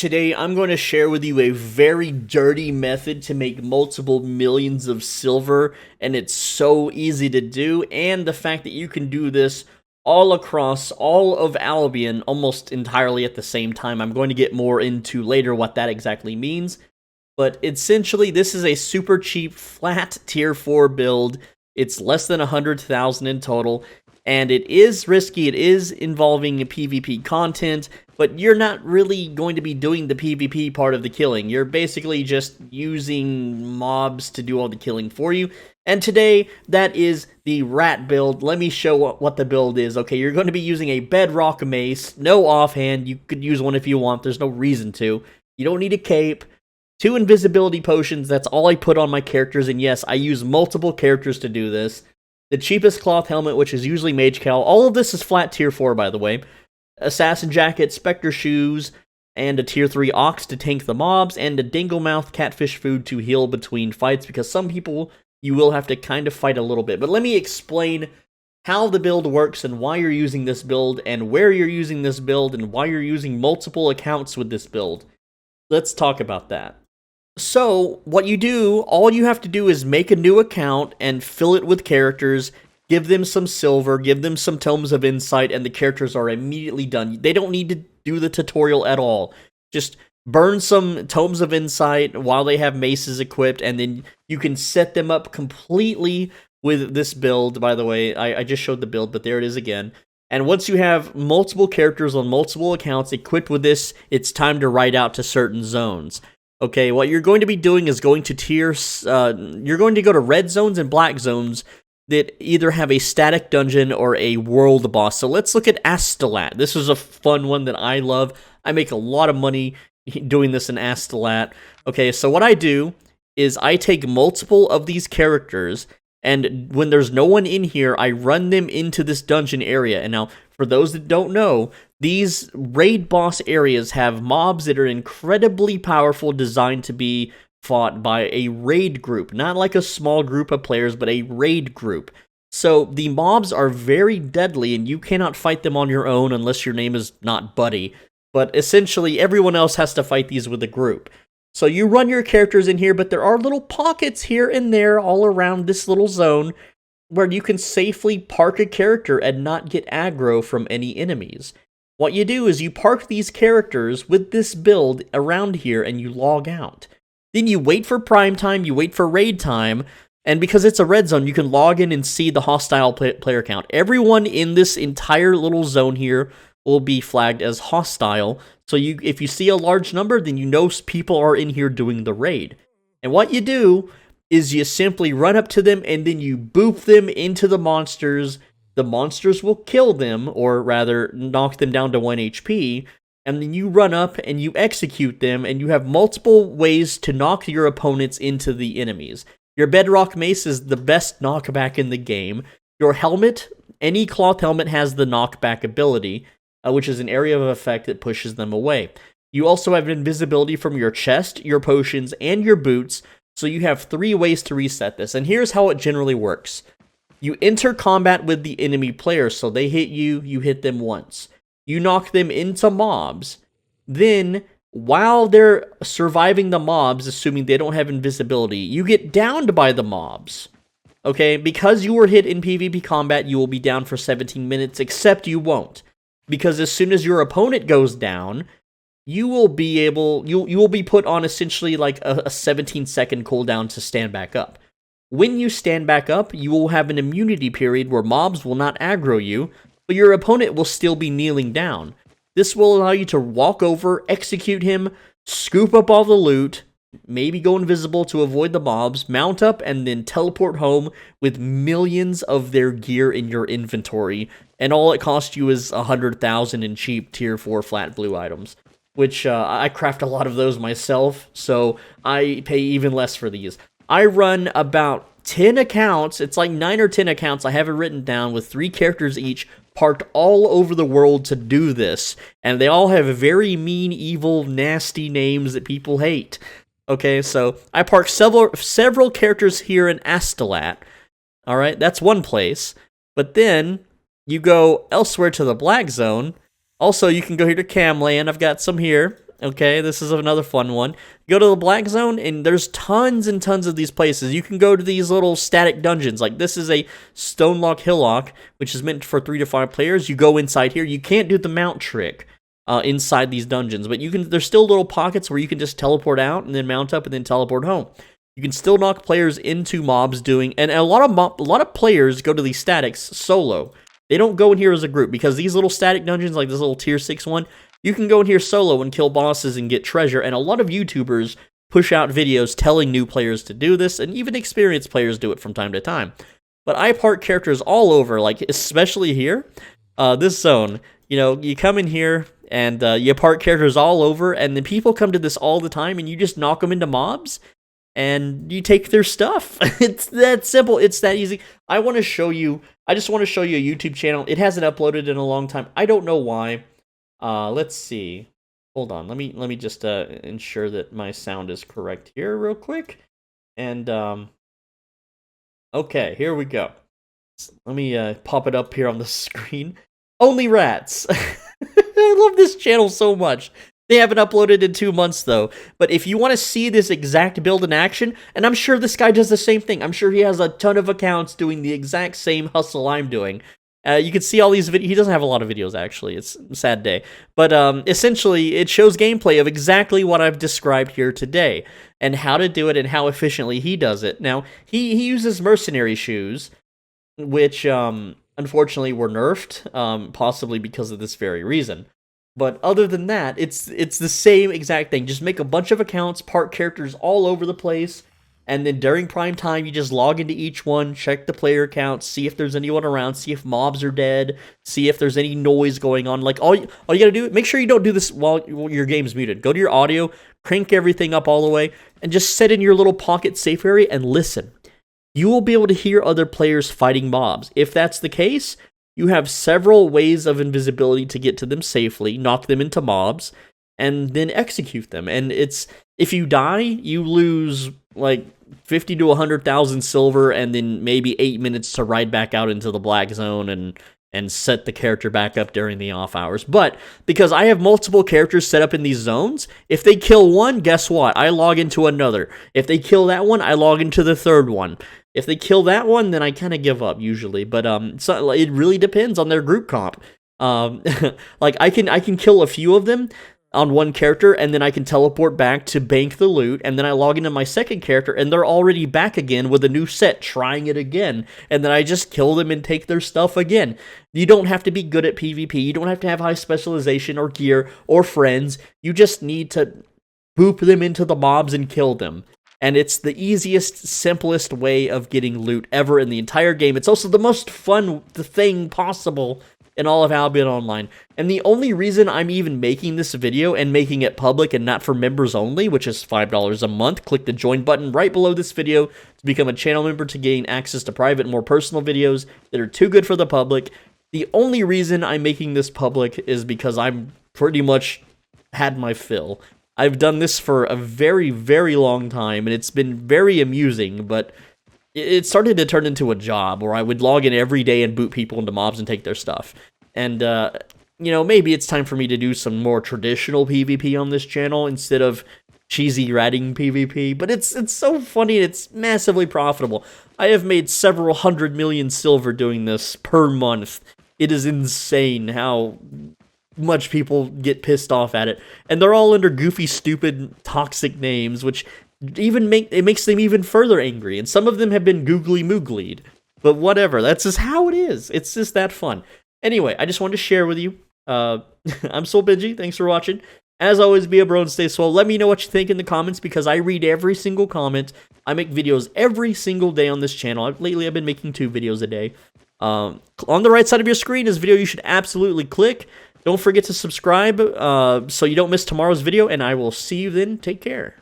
Today, I'm going to share with you a very dirty method to make multiple millions of silver, and it's so easy to do, and the fact that you can do this all across all of Albion almost entirely at the same time. I'm going to get more into later what that exactly means, but essentially, this is a super cheap, flat tier 4 build. It's less than 100,000 in total, and it is risky. It is involving PvP content, but you're not really going to be doing the PvP part of the killing. You're basically just using mobs to do all the killing for you. And today, that is the rat build. Let me show what the build is. Okay, you're going to be using a bedrock mace. No offhand. You could use one if you want. There's no reason to. You don't need a cape. 2 invisibility potions. That's all I put on my characters. And yes, I use multiple characters to do this. The cheapest cloth helmet, which is usually Mage Cowl. All of this is flat tier 4, by the way. Assassin jacket, Spectre shoes, and a tier 3 ox to tank the mobs, and a Dinglemouth catfish food to heal between fights, because some people you will have to kind of fight a little bit. But let me explain how the build works and why you're using this build, and where you're using this build, and why you're using multiple accounts with this build. Let's talk about that. So, what you do, all you have to do is make a new account and fill it with characters, give them some silver, give them some tomes of insight, and the characters are immediately done. They don't need to do the tutorial at all. Just burn some tomes of insight while they have maces equipped, and then you can set them up completely with this build. By the way, I just showed the build, but there it is again. And once you have multiple characters on multiple accounts equipped with this, it's time to ride out to certain zones. Okay, what you're going to be doing is going to you're going to go to red zones and black zones that either have a static dungeon or a world boss. So let's look at Astolat. This is a fun one that I love. I make a lot of money doing this in Astolat. Okay, so what I do is I take multiple of these characters, and when there's no one in here, I run them into this dungeon area. And now, for those that don't know, these raid boss areas have mobs that are incredibly powerful, designed to be fought by a raid group. Not like a small group of players, but a raid group. So the mobs are very deadly, and you cannot fight them on your own unless your name is not Buddy. But essentially, everyone else has to fight these with a group. So you run your characters in here, but there are little pockets here and there all around this little zone where you can safely park a character and not get aggro from any enemies. What you do is you park these characters with this build around here, and you log out. Then you wait for prime time, you wait for raid time, and because it's a red zone, you can log in and see the hostile player count. Everyone in this entire little zone here will be flagged as hostile, so if you see a large number, then you know people are in here doing the raid. And what you do is you simply run up to them, and then you boop them into the monsters. The monsters will kill them, or rather, knock them down to 1 HP, and then you run up and you execute them, and you have multiple ways to knock your opponents into the enemies. Your bedrock mace is the best knockback in the game. Your helmet, any cloth helmet has the knockback ability, which is an area of effect that pushes them away. You also have invisibility from your chest, your potions, and your boots, so you have 3 ways to reset this. And here's how it generally works. You enter combat with the enemy players, so they hit you, you hit them once. You knock them into mobs. Then, while they're surviving the mobs, assuming they don't have invisibility, you get downed by the mobs. Okay, because you were hit in PvP combat, you will be down for 17 minutes, except you won't. Because as soon as your opponent goes down, you will be put on essentially like a 17-second cooldown to stand back up. When you stand back up, you will have an immunity period where mobs will not aggro you, but your opponent will still be kneeling down. This will allow you to walk over, execute him, scoop up all the loot, maybe go invisible to avoid the mobs, mount up, and then teleport home with millions of their gear in your inventory, and all it costs you is 100,000 in cheap tier 4 flat blue items, which I craft a lot of those myself, so I pay even less for these. I run about 10 accounts, it's like 9 or 10 accounts, I have it written down, with 3 characters each, parked all over the world to do this, and they all have very mean, evil, nasty names that people hate. Okay, so I park several characters here in Astolat. Alright, that's one place. But then, you go elsewhere to the Black Zone. Also, you can go here to Camland. I've got some here. Okay, this is another fun one. Go to the black zone, and there's tons and tons of these places. You can go to these little static dungeons. Like, this is a Stonelock Hillock, which is meant for 3 to 5 players. You go inside here. You can't do the mount trick inside these dungeons, but you can. There's still little pockets where you can just teleport out and then mount up and then teleport home. You can still knock players into mobs doing, and a lot of players go to these statics solo. They don't go in here as a group, because these little static dungeons, like this little tier 6 one, you can go in here solo and kill bosses and get treasure, and a lot of YouTubers push out videos telling new players to do this, and even experienced players do it from time to time. But I park characters all over, like especially here, this zone. You know, you come in here and you park characters all over, and then people come to this all the time, and you just knock them into mobs, and you take their stuff. It's that simple. It's that easy. I just want to show you a YouTube channel. It hasn't uploaded in a long time. I don't know why. Let's see. Hold on. Let me just ensure that my sound is correct here real quick. And okay, here we go. Let me pop it up here on the screen. Only Rats. I love this channel so much. They haven't uploaded in 2 months, though. But if you want to see this exact build in action, and I'm sure this guy does the same thing. I'm sure he has a ton of accounts doing the exact same hustle I'm doing. You can see all these videos. He doesn't have a lot of videos, actually. It's a sad day. But essentially, it shows gameplay of exactly what I've described here today, and how to do it and how efficiently he does it. Now, he uses mercenary shoes, which unfortunately were nerfed, possibly because of this very reason. But other than that, it's the same exact thing. Just make a bunch of accounts, park characters all over the place, and then during prime time, you just log into each one, check the player count, see if there's anyone around, see if mobs are dead, see if there's any noise going on. Like, all you gotta do, make sure you don't do this while your game's muted. Go to your audio, crank everything up all the way, and just sit in your little pocket safe area and listen. You will be able to hear other players fighting mobs. If that's the case, you have several ways of invisibility to get to them safely, knock them into mobs, and then execute them. And if you die, you lose like 50 to 100,000 silver, and then maybe 8 minutes to ride back out into the black zone and set the character back up during the off hours. But because I have multiple characters set up in these zones, if they kill one, guess what? I log into another. If they kill that one, I log into the third one. If they kill that one, then I kind of give up usually. But so it really depends on their group comp. Like I can kill a few of them on one character, and then I can teleport back to bank the loot, and then I log into my second character, and they're already back again with a new set, trying it again, and then I just kill them and take their stuff again. You don't have to be good at PvP, you don't have to have high specialization or gear or friends, you just need to boop them into the mobs and kill them. And it's the easiest, simplest way of getting loot ever in the entire game. It's also the most fun thing possible in all of Albion Online. And the only reason I'm even making this video and making it public and not for members only, which is $5 a month, click the join button right below this video to become a channel member to gain access to private and more personal videos that are too good for the public. The only reason I'm making this public is because I'm pretty much had my fill. I've done this for a very, very long time, and it's been very amusing, but it started to turn into a job where I would log in every day and boot people into mobs and take their stuff. And, you know, maybe it's time for me to do some more traditional PvP on this channel instead of cheesy ratting PvP, but it's so funny and it's massively profitable. I have made several 100 million silver doing this per month. It is insane how much people get pissed off at it, and they're all under goofy, stupid, toxic names, which makes them even further angry. And some of them have been googly mooglied, but whatever. That's just how it is. It's just that fun. Anyway, I just wanted to share with you. I'm Soul Benji. Thanks for watching. As always, be a bro and stay swole. Let me know what you think in the comments, because I read every single comment. I make videos every single day on this channel. Lately, I've been making 2 videos a day. On the right side of your screen is a video you should absolutely click. Don't forget to subscribe so you don't miss tomorrow's video, and I will see you then. Take care.